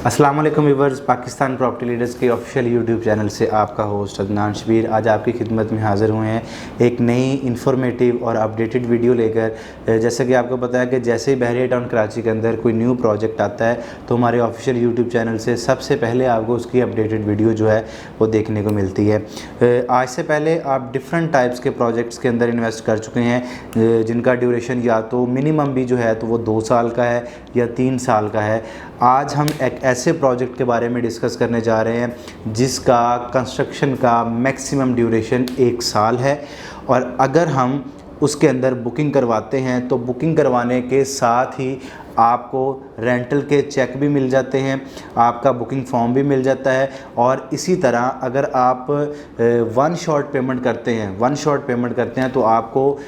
अस्सलाम वालेकुम viewers, Pakistan property leaders के ऑफिशियल यूट्यूब चैनल से आपका होस्ट अदनान शबीर आज आपकी खिदमत में हाज़िर हुए हैं एक नई इन्फॉर्मेटिव और अपडेटेड वीडियो लेकर। जैसे कि आपको पता है कि जैसे ही बहरिया टाउन कराची के अंदर कोई न्यू प्रोजेक्ट आता है तो हमारे ऑफिशियल यूट्यूब चैनल से सबसे पहले आपको उसकी अपडेटेड वीडियो जो है वो देखने को मिलती है। आज से पहले आप डिफरेंट टाइप्स के प्रोजेक्ट्स के अंदर इन्वेस्ट कर चुके हैं जिनका ड्यूरेशन या तो मिनिमम भी जो है तो वो 2 साल का है या 3 साल का है। आज हम एक ऐसे प्रोजेक्ट के बारे में डिस्कस करने जा रहे हैं जिसका कंस्ट्रक्शन का मैक्सिमम ड्यूरेशन 1 साल है और अगर हम उसके अंदर बुकिंग करवाते हैं तो बुकिंग करवाने के साथ ही आपको रेंटल के चेक भी मिल जाते हैं, आपका बुकिंग फॉर्म भी मिल जाता है। और इसी तरह अगर आप वन शॉट पेमेंट करते हैं तो आपको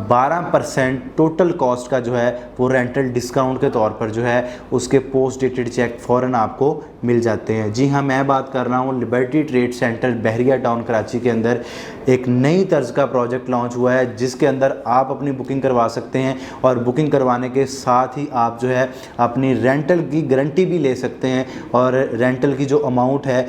12% टोटल कॉस्ट का जो है वो रेंटल डिस्काउंट के तौर पर जो है उसके पोस्ट डेटेड चेक फ़ौरन आपको मिल जाते हैं। जी हाँ, मैं बात कर रहा हूँ लिबर्टी ट्रेड सेंटर बहरिया टाउन कराची के अंदर एक नई तर्ज का प्रोजेक्ट लॉन्च हुआ है जिसके अंदर आप अपनी बुकिंग करवा सकते हैं और बुकिंग करवाने के साथ ही आप जो है अपनी रेंटल की गारंटी भी ले सकते हैं और रेंटल की जो अमाउंट है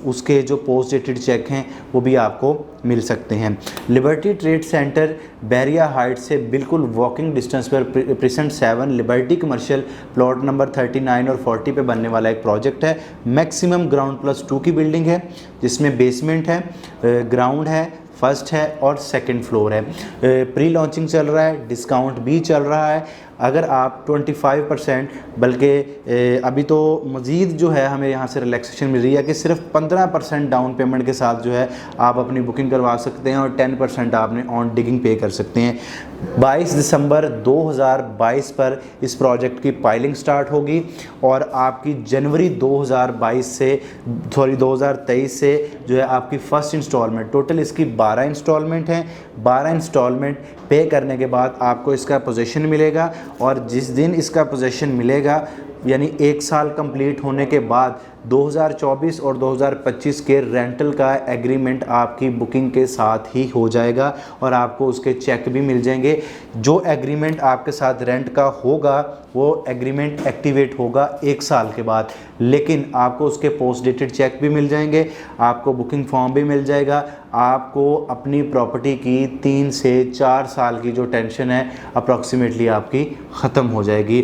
उसके जो पोस्ट डेटेड चेक हैं वो भी आपको मिल सकते हैं। लिबर्टी ट्रेड सेंटर बहरिया हाइट से बिल्कुल वॉकिंग डिस्टेंस पर present 7 liberty commercial plot number 39 और 40 पे बनने वाला एक प्रोजेक्ट है। मैक्सिमम ग्राउंड प्लस 2 की बिल्डिंग है जिसमें बेसमेंट है, ग्राउंड है, फर्स्ट है और सेकंड फ्लोर है। प्री लॉन्चिंग चल रहा है, डिस्काउंट भी चल रहा है। अगर आप 25% बल्कि अभी तो मज़ीद जो है हमें यहाँ से रिलैक्सेशन मिल रही है कि सिर्फ 15% डाउन पेमेंट के साथ जो है आप अपनी बुकिंग करवा सकते हैं और 10% आपने ऑन डिगिंग पे कर सकते हैं। 22 दिसंबर 2022 पर इस प्रोजेक्ट की पाइलिंग स्टार्ट होगी और आपकी जनवरी 2023 से जो है आपकी फ़र्स्ट इंस्टॉलमेंट, टोटल इसकी 12 इंस्टॉलमेंट हैं। 12 इंस्टॉलमेंट पे करने के बाद आपको इसका पोजीशन मिलेगा और जिस दिन इसका पोजीशन मिलेगा यानी 1 साल कंप्लीट होने के बाद 2024 और 2025 के रेंटल का एग्रीमेंट आपकी बुकिंग के साथ ही हो जाएगा और आपको उसके चेक भी मिल जाएंगे। जो एग्रीमेंट आपके साथ रेंट का होगा वो एग्रीमेंट एक्टिवेट होगा 1 साल के बाद, लेकिन आपको उसके पोस्ट डेटेड चेक भी मिल जाएंगे, आपको बुकिंग फॉर्म भी मिल जाएगा। आपको अपनी प्रॉपर्टी की 3 से 4 साल की जो टेंशन है अप्रॉक्सीमेटली आपकी ख़त्म हो जाएगी।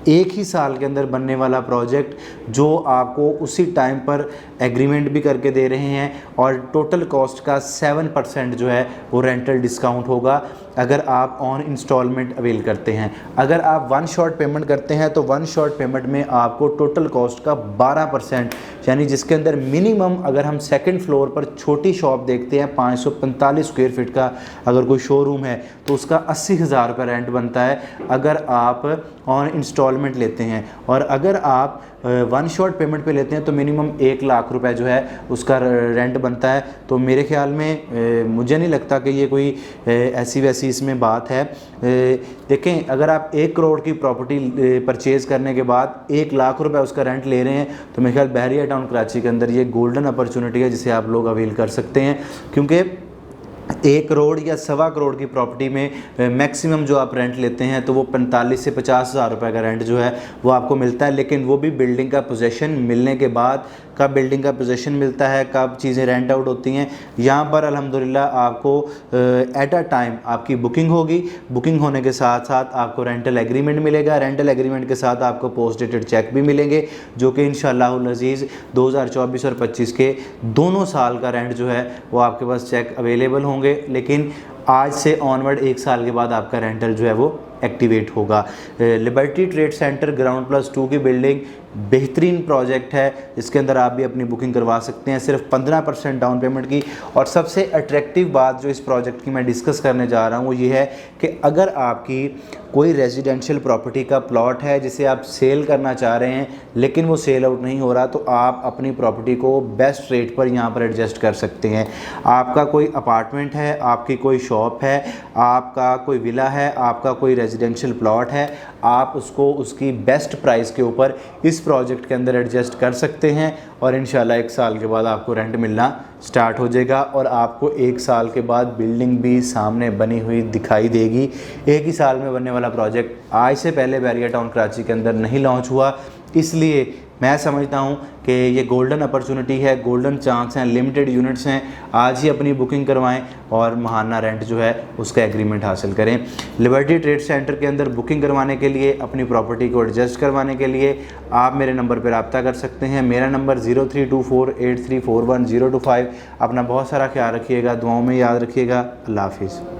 1 ही साल के अंदर बनने वाला प्रोजेक्ट जो आपको उसी टाइम पर एग्रीमेंट भी करके दे रहे हैं और टोटल कॉस्ट का 7% जो है वो रेंटल डिस्काउंट होगा अगर आप ऑन इंस्टॉलमेंट अवेल करते हैं। अगर आप वन शॉट पेमेंट करते हैं तो वन शॉट पेमेंट में आपको टोटल कॉस्ट का 12% यानी जिसके अंदर मिनिमम अगर हम सेकंड फ्लोर पर छोटी शॉप देखते हैं 545 स्क्वायर फीट का अगर कोई शोरूम है तो उसका 80,000 रुपये रेंट बनता है अगर आप ऑन इंस्टॉलमेंट लेते हैं। और अगर आप वन शॉट पेमेंट पे लेते हैं तो मिनिमम 1 लाख रुपए जो है उसका रेंट बनता है। तो मेरे ख्याल में मुझे नहीं लगता कि ये कोई ऐसी वैसी इसमें बात है। देखें, अगर आप 1 करोड़ की प्रॉपर्टी परचेज़ करने के बाद 1 लाख रुपए उसका रेंट ले रहे हैं तो मेरे ख्याल बहरिया टाउन कराची के अंदर ये गोल्डन अपॉर्चुनिटी है जिसे आप लोग अवेल कर सकते हैं, क्योंकि 1 करोड़ या 1.25 करोड़ की प्रॉपर्टी में मैक्सिमम जो आप रेंट लेते हैं तो वो 45 से 50,000 रुपये का रेंट जो है वो आपको मिलता है, लेकिन वो भी बिल्डिंग का पोजीशन मिलने के बाद। कब बिल्डिंग का पोजीशन मिलता है, कब चीज़ें रेंट आउट होती हैं, यहाँ पर अल्हम्दुलिल्लाह आपको एट अ टाइम आपकी बुकिंग होगी। बुकिंग होने के साथ साथ आपको रेंटल एग्रीमेंट मिलेगा, रेंटल एग्रीमेंट के साथ आपको पोस्ट डेटेड चेक भी मिलेंगे जो कि इंशाअल्लाहुल अज़ीज़ 2024 और 25 के दोनों साल का रेंट जो है वो आपके पास चेक अवेलेबल होंगे। लेकिन आज से ऑनवर्ड 1 साल के बाद आपका रेंटल जो है वो एक्टिवेट होगा। Liberty trade centre ground plus 2 की बिल्डिंग बेहतरीन प्रोजेक्ट है, इसके अंदर आप भी अपनी बुकिंग करवा सकते हैं सिर्फ 15% डाउन पेमेंट की। और सबसे अट्रैक्टिव बात जो इस प्रोजेक्ट की मैं डिस्कस करने जा रहा हूँ वो ये है कि अगर आपकी कोई रेजिडेंशियल प्रॉपर्टी का प्लॉट है जिसे आप सेल करना चाह रहे हैं लेकिन वो सेल आउट नहीं हो रहा तो आप अपनी प्रॉपर्टी को बेस्ट रेट पर यहाँ पर एडजस्ट कर सकते हैं। आपका कोई अपार्टमेंट है, आपकी कोई शॉप है, आपका कोई विला है, आपका कोई रेजिडेंशियल प्लॉट है, आप उसको उसकी बेस्ट प्राइस के ऊपर इस प्रोजेक्ट के अंदर एडजस्ट कर सकते हैं और इंशाल्लाह 1 साल के बाद आपको रेंट मिलना स्टार्ट हो जाएगा और आपको 1 साल के बाद बिल्डिंग भी सामने बनी हुई दिखाई देगी। एक ही साल में बनने वाला प्रोजेक्ट आज से पहले बैरिया टाउन कराची के अंदर नहीं लॉन्च हुआ, इसलिए मैं समझता हूँ कि ये गोल्डन अपॉर्चुनिटी है, गोल्डन चांस हैं, लिमिटेड यूनिट्स हैं। आज ही अपनी बुकिंग करवाएं और महाना रेंट जो है उसका एग्रीमेंट हासिल करें। लिबर्टी ट्रेड सेंटर के अंदर बुकिंग करवाने के लिए, अपनी प्रॉपर्टी को एडजस्ट करवाने के लिए आप मेरे नंबर पर रब्ता कर सकते हैं। मेरा नंबर 0324834125। अपना बहुत सारा ख्याल रखिएगा, दुआओं में याद रखिएगा। अल्लाह हाफिज़।